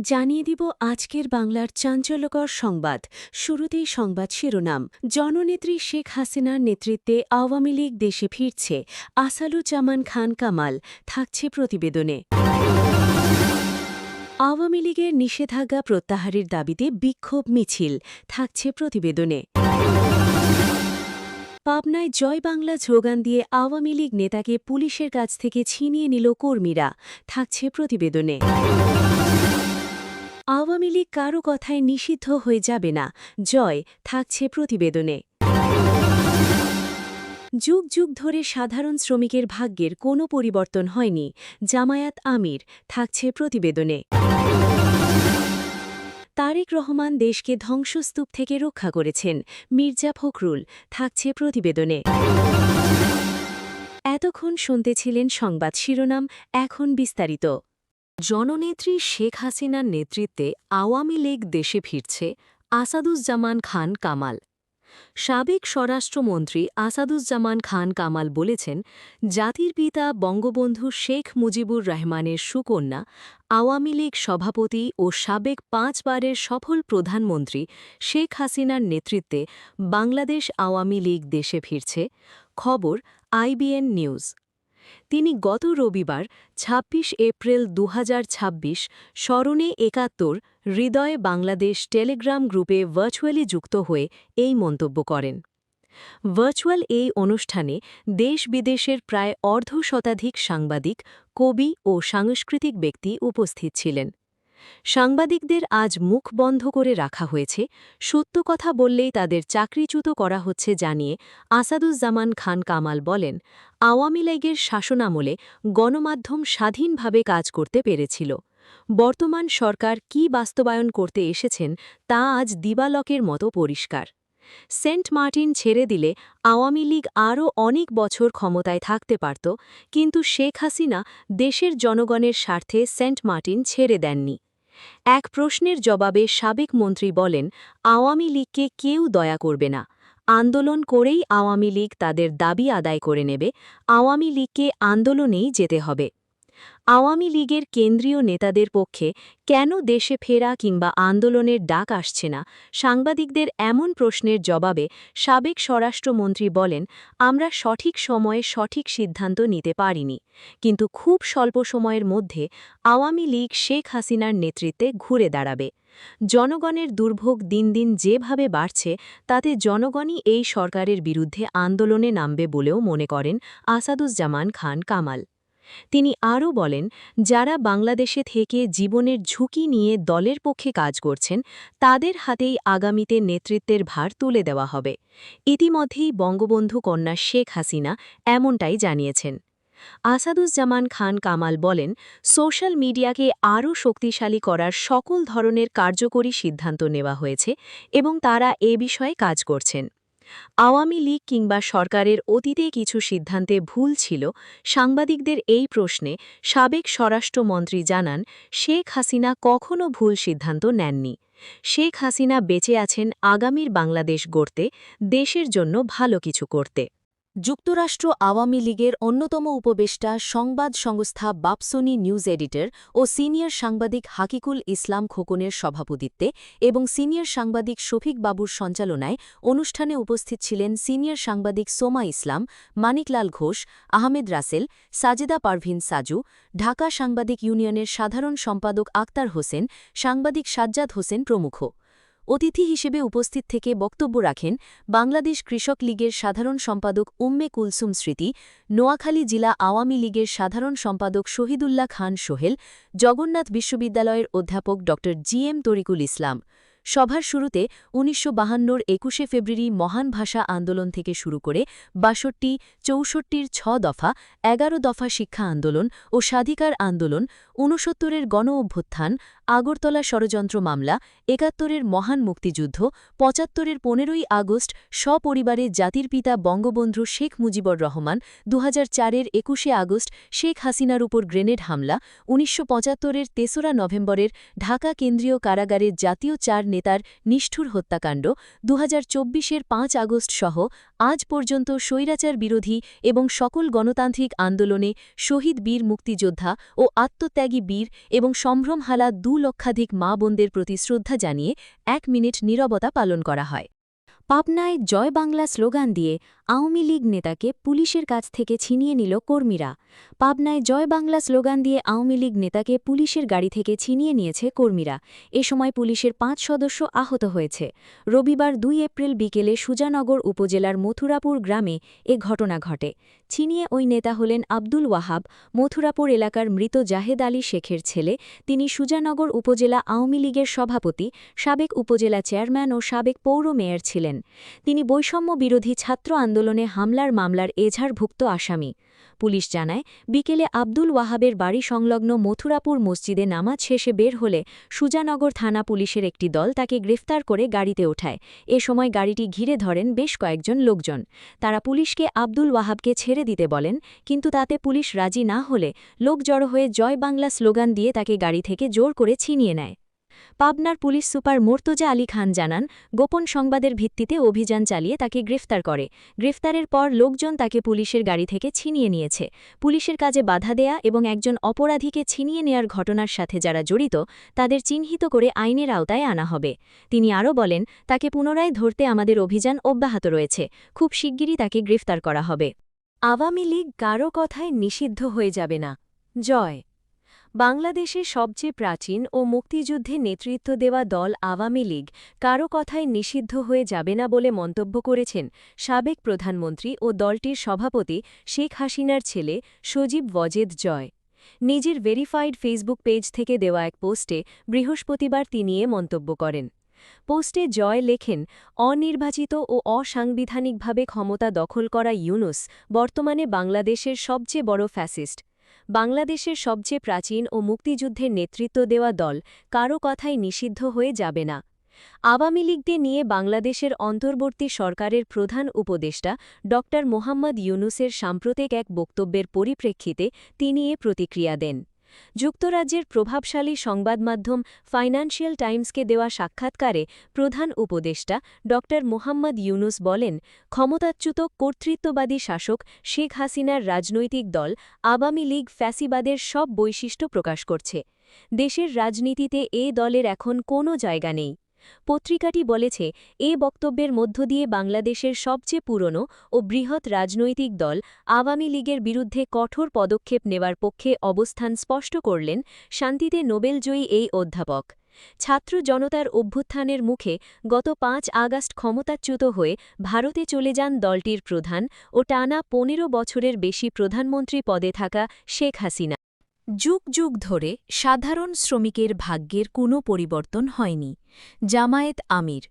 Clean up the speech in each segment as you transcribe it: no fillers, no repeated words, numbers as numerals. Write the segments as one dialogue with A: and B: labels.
A: জানিয়ে দিব আজকের বাংলার চাঞ্চল্যকর সংবাদ। শুরুতেই সংবাদ শিরোনাম। জননেত্রী শেখ হাসিনার নেতৃত্বে আওয়ামী লীগ দেশে ফিরছে, আসাদুজ্জামান খান কামাল থাকছে প্রতিবেদনে। আওয়ামী লীগের নিষেধাজ্ঞা প্রত্যাহারের দাবিতে বিক্ষোভ মিছিল থাকছে প্রতিবেদনে। পাবনায় জয় বাংলা স্লোগান দিয়ে আওয়ামী লীগ নেতাকে পুলিশের কাছ থেকে ছিনিয়ে নিল কর্মীরা থাকছে প্রতিবেদনে। আওয়ামী লীগ কারও কথায় নিষিদ্ধ হয়ে যাবে না, জয় থাকছে প্রতিবেদনে। যুগ যুগ ধরে সাধারণ শ্রমিকের ভাগ্যের কোনো পরিবর্তন হয়নি, জামায়াত আমির থাকছে প্রতিবেদনে। তারেক রহমান দেশকে ধ্বংসস্তূপ থেকে রক্ষা করেছেন, মির্জা ফখরুল থাকছে প্রতিবেদনে। এতক্ষণ শুনতেছিলেন সংবাদ শিরোনাম, এখন বিস্তারিত। জননেত্রী শেখ হাসিনার নেতৃত্বে আওয়ামী লীগ দেশে ফিরছে, আসাদুজ্জামান খান কামাল। সাবেক স্বরাষ্ট্রমন্ত্রী আসাদুজ্জামান খান কামাল বলেছেন, জাতির পিতা বঙ্গবন্ধু শেখ মুজিবুর রহমানের সুকন্যা, আওয়ামী লীগ সভাপতি ও সাবেক 5 বারের সফল প্রধানমন্ত্রী শেখ হাসিনার নেতৃত্বে বাংলাদেশ আওয়ামী লীগ দেশে ফিরছে। খবর IBN নিউজ। তিনি গত রবিবার ২৬ এপ্রিল ২০২৬ স্মরণে ৭১ হৃদয়ে বাংলাদেশ টেলিগ্রাম গ্রুপে ভার্চুয়ালি যুক্ত হয়ে এই মন্তব্য করেন। ভার্চুয়াল এই অনুষ্ঠানে দেশ বিদেশের প্রায় অর্ধশতাধিক সাংবাদিক, কবি ও সাংস্কৃতিক ব্যক্তি উপস্থিত ছিলেন। সাংবাদিকদের আজ মুখ বন্ধ করে রাখা হয়েছে, সত্য কথা বললেই তাদের চাকরিচ্যুত করা হচ্ছে জানিয়ে আসাদুজ্জামান খান কামাল বলেন, আওয়ামী লীগের শাসনামলে গণমাধ্যম স্বাধীনভাবে কাজ করতে পেরেছিল। বর্তমান সরকার কি বাস্তবায়ন করতে এসেছেন তা আজ দিবালকের মতো পরিষ্কার। সেন্ট মার্টিন ছেড়ে দিলে আওয়ামী লীগ আরও অনেক বছর ক্ষমতায় থাকতে পারত, কিন্তু শেখ হাসিনা দেশের জনগণের স্বার্থে সেন্ট মার্টিন ছেড়ে দেননি। এক প্রশ্নের জবাবে সাবেক মন্ত্রী বলেন, আওয়ামী লীগকে কেউ দয়া করবে না, আন্দোলন করেই আওয়ামী লীগ তাদের দাবি আদায় করে নেবে, আওয়ামী লীগকে আন্দোলনেই যেতে হবে। আওয়ামী লীগের কেন্দ্রীয় নেতাদের পক্ষে কেন দেশে ফেরা কিংবা আন্দোলনের ডাক আসছে না, সাংবাদিকদের এমন প্রশ্নের জবাবে সাবেক স্বরাষ্ট্রমন্ত্রী বলেন, আমরা সঠিক সময়ে সঠিক সিদ্ধান্ত নিতে পারিনি, কিন্তু খুব স্বল্প সময়ের মধ্যে আওয়ামী লীগ শেখ হাসিনার নেতৃত্বে ঘুরে দাঁড়াবে। জনগণের দুর্ভোগ দিন দিন যেভাবে বাড়ছে তাতে জনগণই এই সরকারের বিরুদ্ধে আন্দোলনে নামবে বলেও মনে করেন আসাদুজ্জামান খান কামাল। তিনি আরও বলেন, যারা বাংলাদেশে থেকে জীবনের ঝুঁকি নিয়ে দলের পক্ষে কাজ করছেন তাদের হাতেই আগামীতে নেতৃত্বের ভার তুলে দেওয়া হবে। ইতিমধ্যেই বঙ্গবন্ধু কন্যা শেখ হাসিনা এমনটাই জানিয়েছেন। আসাদুজ্জামান খান কামাল বলেন, সোশ্যাল মিডিয়াকে আরও শক্তিশালী করার সকল ধরনের কার্যকরী সিদ্ধান্ত নেওয়া হয়েছে এবং তারা এ বিষয়ে কাজ করছেন। আওয়ামী লীগ কিংবা সরকারের অতীতে কিছু সিদ্ধান্তে ভুল ছিল। সাংবাদিকদের এই প্রশ্নে সাবেক স্বরাষ্ট্রমন্ত্রী জানান, শেখ হাসিনা কখনো ভুল সিদ্ধান্ত নেননি। শেখ হাসিনা বেঁচে আছেন আগামীর বাংলাদেশ গড়তে, দেশের জন্য ভালো কিছু করতে। যুক্তরাষ্ট্র আওয়ামী লীগের অন্যতম উপদেষ্টা, সংবাদ সংস্থা বাপসনি নিউজ এডিটর ও সিনিয়র সাংবাদিক হাকিকুল ইসলাম খোকনের সভাপতিত্বে এবং সিনিয়র সাংবাদিক শফিক বাবুর সঞ্চালনায় অনুষ্ঠানে উপস্থিত ছিলেন সিনিয়র সাংবাদিক সোমা ইসলাম, মানিকলাল ঘোষ, আহমেদ রাসেল, সাজেদা পারভিন সাজু, ঢাকা সাংবাদিক ইউনিয়নের সাধারণ সম্পাদক আক্তার হোসেন, সাংবাদিক সাজ্জাদ হোসেন প্রমুখ। অতিথি হিসেবে উপস্থিত থেকে বক্তব্য রাখেন বাংলাদেশ কৃষক লীগের সাধারণ সম্পাদক উম্মে কুলসুম স্মৃতি, নোয়াখালী জেলা আওয়ামী লীগের সাধারণ সম্পাদক শহীদুল্লাহ খান সোহেল, জগন্নাথ বিশ্ববিদ্যালয়ের অধ্যাপক ড GM তরিকুল ইসলাম। সভার শুরুতে ১৯৫২-র ২১শে ফেব্রুয়ারি মহান ভাষা আন্দোলন থেকে শুরু করে ৬২, ৬৪-র ৬ দফা, ১১ দফা শিক্ষা আন্দোলন ও স্বাধিকার আন্দোলন, ৬৯-এর গণ অভ্যুত্থান, আগরতলা ষড়যন্ত্র মামলা, ৭১-এর মহান মুক্তিযুদ্ধ, ৭৫-এর ১৫ই আগস্ট, সপরিবারে জাতির পিতা বঙ্গবন্ধু শেখ মুজিবুর রহমান, ২০০৪-এর ২১শে আগস্ট শেখ হাসিনার উপর গ্রেনেড হামলা, ১৯৭৫-এর ৩রা নভেম্বরের ঢাকা কেন্দ্রীয় কারাগারের জাতীয় ৪ নেতার নিষ্ঠুর হত্যাকাণ্ড, ২০২৪-এর ৫ আগস্ট সহ আজ পর্যন্ত স্বৈরাচার বিরোধী এবং সকল গণতান্ত্রিক আন্দোলনে শহীদ বীর মুক্তিযোদ্ধা ও আত্মত্যাগী বীর এবং সম্ভ্রমহালা ২ লক্ষাধিক মা বোনদের প্রতি শ্রদ্ধা জানিয়ে 1 মিনিট নীরবতা পালন করা হয়। পাবনায় জয় বাংলা স্লোগান দিয়ে আওয়ামী লীগ নেতাকে পুলিশের কাছ থেকে ছিনিয়ে নিল কর্মীরা। পাবনায় জয় বাংলা স্লোগান দিয়ে আওয়ামী লীগ নেতাকে পুলিশের গাড়ি থেকে ছিনিয়ে নিয়েছে কর্মীরা। এ সময় পুলিশের 5 সদস্য আহত হয়েছে। রবিবার 2 এপ্রিল বিকেলে সুজানগর উপজেলার মথুরাপুর গ্রামে এ ঘটনা ঘটে। ছিনিয়ে ওই নেতা হলেন আব্দুল ওয়াহাব, মথুরাপুর এলাকার মৃত জাহেদ আলী শেখের ছেলে। তিনি সুজানগর উপজেলা আওয়ামী লীগের সভাপতি, সাবেক উপজেলা চেয়ারম্যান ও সাবেক পৌর মেয়র ছিলেন। তিনি বৈষম্য বিরোধী ছাত্র আন্দোলনে হামলার মামলার এজাহারভুক্ত আসামি। পুলিশ জানায়, বিকেলে আব্দুল ওয়াহাবের বাড়ি সংলগ্ন মথুরাপুর মসজিদে নামাজ শেষে বের হলে সুজানগর থানা পুলিশের একটি দল তাকে গ্রেফতার করে গাড়িতে ওঠায়। এ সময় গাড়িটি ঘিরে ধরেন বেশ কয়েকজন লোকজন। তারা পুলিশকে আব্দুল ওয়াহাবকে ছেড়ে দিতে বলেন, কিন্তু তাতে পুলিশ রাজি না হলে লোক জড়ো হয়ে জয় বাংলা স্লোগান দিয়ে তাকে গাড়ি থেকে জোর করে ছিনিয়ে নেয়। পাবনার পুলিশ সুপার মোর্তজা আলী খান জানান, গোপন সংবাদের ভিত্তিতে অভিযান চালিয়ে তাকে গ্রেফতার করে। গ্রেফতারের পর লোকজন তাকে পুলিশের গাড়ি থেকে ছিনিয়ে নিয়েছে। পুলিশের কাজে বাধা দেয়া এবং একজন অপরাধীকে ছিনিয়ে নেয়ার ঘটনার সাথে যারা জড়িত তাদের চিহ্নিত করে আইনের আওতায় আনা হবে। তিনি আরও বলেন, তাকে পুনরায় ধরতে আমাদের অভিযান অব্যাহত রয়েছে। খুব শিগগিরই তাকে গ্রেফতার করা হবে। আওয়ামী লীগ কারও কথায় নিষিদ্ধ হয়ে যাবে না। জয় বাংলাদেশের সবচেয়ে প্রাচীন ও মুক্তিযুদ্ধে নেতৃত্ব দেওয়া দল আওয়ামী লীগ কারও কথায় নিষিদ্ধ হয়ে যাবে না বলে মন্তব্য করেছেন সাবেক প্রধানমন্ত্রী ও দলটির সভাপতি শেখ হাসিনার ছেলে সজীব ওয়াজেদ জয়। নিজের ভেরিফাইড ফেসবুক পেজ থেকে দেওয়া এক পোস্টে বৃহস্পতিবার তিনি এ মন্তব্য করেন। পোস্টে জয় লেখেন, অনির্বাচিত ও অসাংবিধানিকভাবে ক্ষমতা দখল করা ইউনূস বর্তমানে বাংলাদেশের সবচেয়ে বড় ফ্যাসিস্ট। বাংলাদেশের সবচেয়ে প্রাচীন ও মুক্তিযুদ্ধের নেতৃত্ব দেওয়া দল কারও কথাই নিষিদ্ধ হয়ে যাবে না। আওয়ামী লীগকে নিয়ে বাংলাদেশের অন্তর্বর্তী সরকারের প্রধান উপদেষ্টা ড মোহাম্মদ ইউনূসের সাম্প্রতিক এক বক্তব্যের পরিপ্রেক্ষিতে তিনি এ প্রতিক্রিয়া দেন। যুক্তরাজ্যের প্রভাবশালী সংবাদমাধ্যম ফাইন্যান্সিয়াল টাইমসকে দেওয়া সাক্ষাৎকারে প্রধান উপদেষ্টা ড মোহাম্মদ ইউনূস বলেন, ক্ষমতাচ্যুত কর্তৃত্ববাদী শাসক শেখ হাসিনার রাজনৈতিক দল আওয়ামী লীগ ফ্যাসিবাদের সব বৈশিষ্ট্য প্রকাশ করছে। দেশের রাজনীতিতে এ দলের এখন কোনো জায়গা নেই। পত্রিকাটি বলেছে, এ বক্তব্যের মধ্য দিয়ে বাংলাদেশের সবচেয়ে পুরনো ও বৃহৎ রাজনৈতিক দল আওয়ামী লীগের বিরুদ্ধে কঠোর পদক্ষেপ নেওয়ার পক্ষে অবস্থান স্পষ্ট করলেন শান্তিতে নোবেলজয়ী এই অধ্যাপক। ছাত্র জনতার অভ্যুত্থানের মুখে গত 5 আগস্ট ক্ষমতাচ্যুত হয়ে ভারতে চলে যান দলটির প্রধান ও টানা 15 বছরের বেশি প্রধানমন্ত্রী পদে থাকা শেখ হাসিনা। যুগ যুগ ধরে সাধারণ শ্রমিকের ভাগ্যের কোনো পরিবর্তন হয়নি। জামায়াত আমির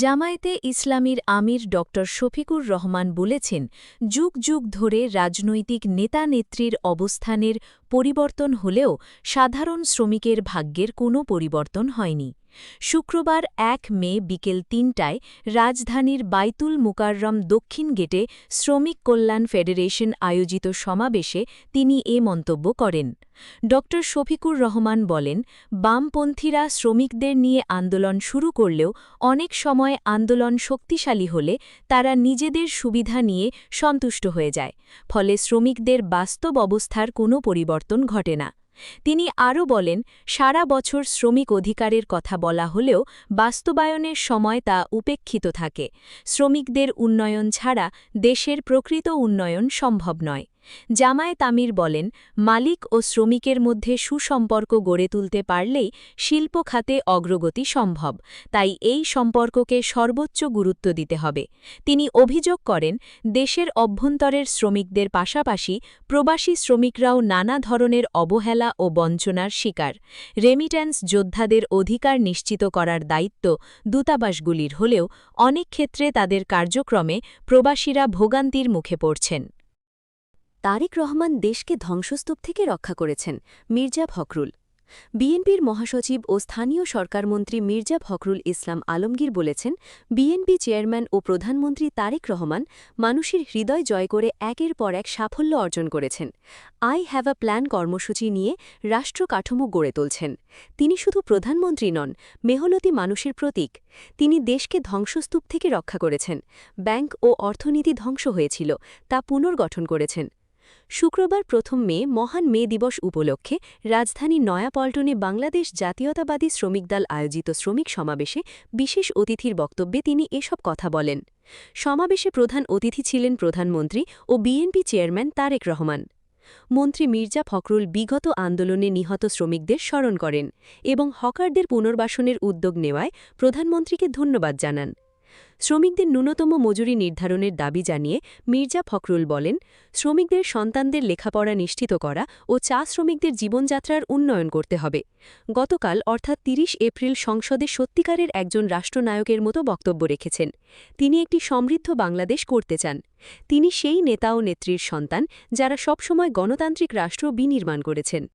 A: জামায়াতে ইসলামীর আমির ড শফিকুর রহমান বলেছেন, যুগ যুগ ধরে রাজনৈতিক নেতা-নেত্রীর অবস্থানের পরিবর্তন হলেও সাধারণ শ্রমিকের ভাগ্যের কোনো পরিবর্তন হয়নি। শুক্রবার 1 মে বিকেল 3টায় রাজধানীর বাইতুল মুকাররম দক্ষিণ গেটে শ্রমিক কল্যাণ ফেডারেশন আয়োজিত সমাবেশে তিনি এ মন্তব্য করেন। ড শফিকুর রহমান বলেন, বামপন্থীরা শ্রমিকদের নিয়ে আন্দোলন শুরু করলেও অনেক সময় আন্দোলন শক্তিশালী হলে তারা নিজেদের সুবিধা নিয়ে সন্তুষ্ট হয়ে যায়, ফলে শ্রমিকদের বাস্তব অবস্থার কোনো পরিবর্তন ঘটে না। তিনি আরও বলেন, সারা বছর শ্রমিক অধিকারের কথা বলা হলেও বাস্তবায়নের সময় তা উপেক্ষিত থাকে। শ্রমিকদের উন্নয়ন ছাড়া দেশের প্রকৃত উন্নয়ন সম্ভব নয়। জামায়াত আমির বলেন, মালিক ও শ্রমিকের মধ্যে সুসম্পর্ক গড়ে তুলতে পারলেই শিল্প খাতে অগ্রগতি সম্ভব, তাই এই সম্পর্ককে সর্বোচ্চ গুরুত্ব দিতে হবে। তিনি অভিযোগ করেন, দেশের অভ্যন্তরের শ্রমিকদের পাশাপাশি প্রবাসী শ্রমিকরাও নানা ধরনের অবহেলা ও বঞ্চনার শিকার। রেমিট্যান্স যোদ্ধাদের অধিকার নিশ্চিত করার দায়িত্ব দূতাবাসগুলির হলেও অনেক ক্ষেত্রে তাদের কার্যক্রমে প্রবাসীরা ভোগান্তির মুখে পড়ছেন। তারেক রহমান দেশকে ধ্বংসস্তূপ থেকে রক্ষা করেছেন, মির্জা ফখরুল। বিএনপির মহাসচিব ও স্থানীয় সরকারমন্ত্রী মির্জা ফখরুল ইসলাম আলমগীর বলেছেন, বিএনপি চেয়ারম্যান ও প্রধানমন্ত্রী তারেক রহমান মানুষের হৃদয় জয় করে একের পর এক সাফল্য অর্জন করেছেন। আই হ্যাভ আ প্ল্যান কর্মসূচি নিয়ে রাষ্ট্র কাঠামো গড়ে তুলছেন। তিনি শুধু প্রধানমন্ত্রী নন, মেহনতি মানুষের প্রতীক। তিনি দেশকে ধ্বংসস্তূপ থেকে রক্ষা করেছেন। ব্যাংক ও অর্থনীতি ধ্বংস হয়েছিল, তা পুনর্গঠন করেছেন। শুক্রবার ১ম মে মহান মে দিবস উপলক্ষে রাজধানী নয়াপল্টনে বাংলাদেশ জাতীয়তাবাদী শ্রমিক দল আয়োজিত শ্রমিক সমাবেশে বিশেষ অতিথির বক্তব্যে তিনি এসব কথা বলেন। সমাবেশে প্রধান অতিথি ছিলেন প্রধানমন্ত্রী ও বিএনপি চেয়ারম্যান তারেক রহমান। মন্ত্রী মির্জা ফখরুল বিগত আন্দোলনে নিহত শ্রমিকদের স্মরণ করেন এবং হকারদের পুনর্বাসনের উদ্যোগ নেওয়ায় প্রধানমন্ত্রীকে ধন্যবাদ জানান। শ্রমিকদের ন্যূনতম মজুরি নির্ধারণের দাবি জানিয়ে মির্জা ফখরুল বলেন, শ্রমিকদের সন্তানদের লেখাপড়া নিশ্চিত করা ও চা শ্রমিকদের জীবনযাত্রার উন্নয়ন করতে হবে। গতকাল অর্থাৎ ৩০ এপ্রিল সংসদে সত্যিকারের একজন রাষ্ট্রনায়কের মতো বক্তব্য রেখেছেন। তিনি একটি সমৃদ্ধ বাংলাদেশ করতে চান। তিনি সেই নেতা ও নেত্রীর সন্তান যারা সবসময় গণতান্ত্রিক রাষ্ট্র বিনির্মাণ করেছেন।